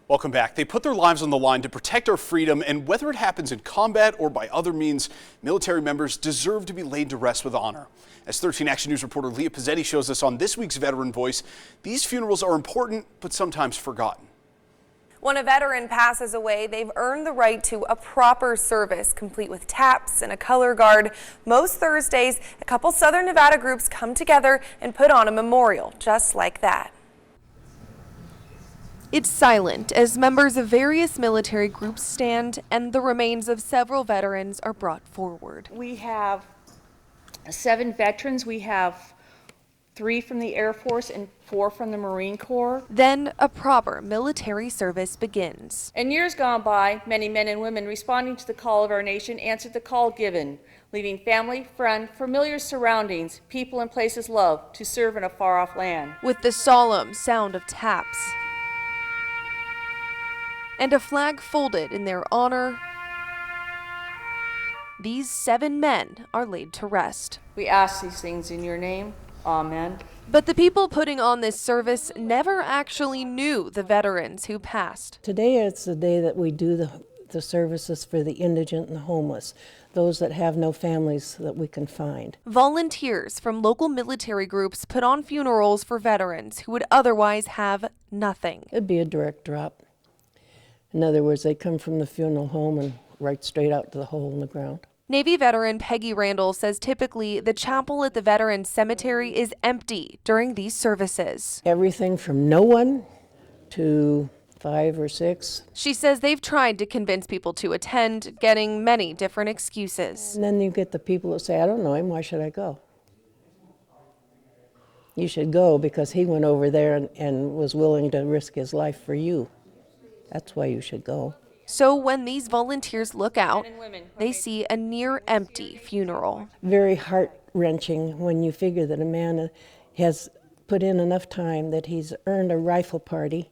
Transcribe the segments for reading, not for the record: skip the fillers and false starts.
Welcome back. They put their lives on the line to protect our freedom, and whether it happens in combat or by other means, military members deserve to be laid to rest with honor. As 13 Action News reporter Leah Pezzetti shows us on this week's Veteran Voice, these funerals are important, but sometimes forgotten. When a veteran passes away, they've earned the right to a proper service, complete with taps and a color guard. Most Thursdays, a couple Southern Nevada groups come together and put on a memorial just like that. It's silent as members of various military groups stand and the remains of several veterans are brought forward. We have 7 veterans. We have 3 from the Air Force and 4 from the Marine Corps. Then a proper military service begins. In years gone by, many men and women responding to the call of our nation answered the call given, leaving family, friend, familiar surroundings, people and places loved to serve in a far-off land. With the solemn sound of taps and a flag folded in their honor, these 7 men are laid to rest. We ask these things in your name. Amen. But the people putting on this service never actually knew the veterans who passed. Today it's the day that we do the services for the indigent and the homeless, those that have no families that we can find. Volunteers from local military groups put on funerals for veterans who would otherwise have nothing. It'd be a direct drop. In other words, they come from the funeral home and right straight out to the hole in the ground. Navy veteran Peggy Randall says typically the chapel at the Veterans Cemetery is empty during these services. Everything from no one to 5 or 6. She says they've tried to convince people to attend, getting many different excuses. And then you get the people that say, I don't know him, why should I go? You should go because he went over there and was willing to risk his life for you. That's why you should go. So when these volunteers look out, they see a near-empty funeral. Very heart-wrenching when you figure that a man has put in enough time that he's earned a rifle party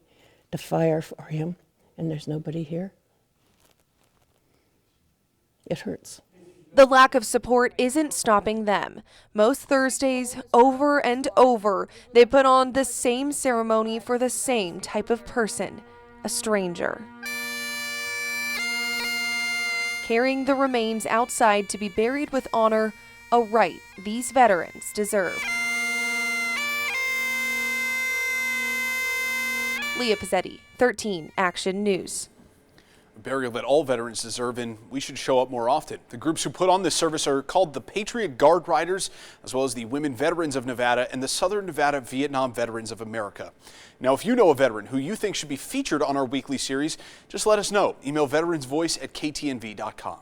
to fire for him, and there's nobody here. It hurts. The lack of support isn't stopping them. Most Thursdays, over and over, they put on the same ceremony for the same type of person, a stranger. Carrying the remains outside to be buried with honor, a right these veterans deserve. Leah Pezzetti, 13 Action News. A burial that all veterans deserve, and we should show up more often. The groups who put on this service are called the Patriot Guard Riders, as well as the Women Veterans of Nevada and the Southern Nevada Vietnam Veterans of America. Now, if you know a veteran who you think should be featured on our weekly series, just let us know. Email veteransvoice@ktnv.com.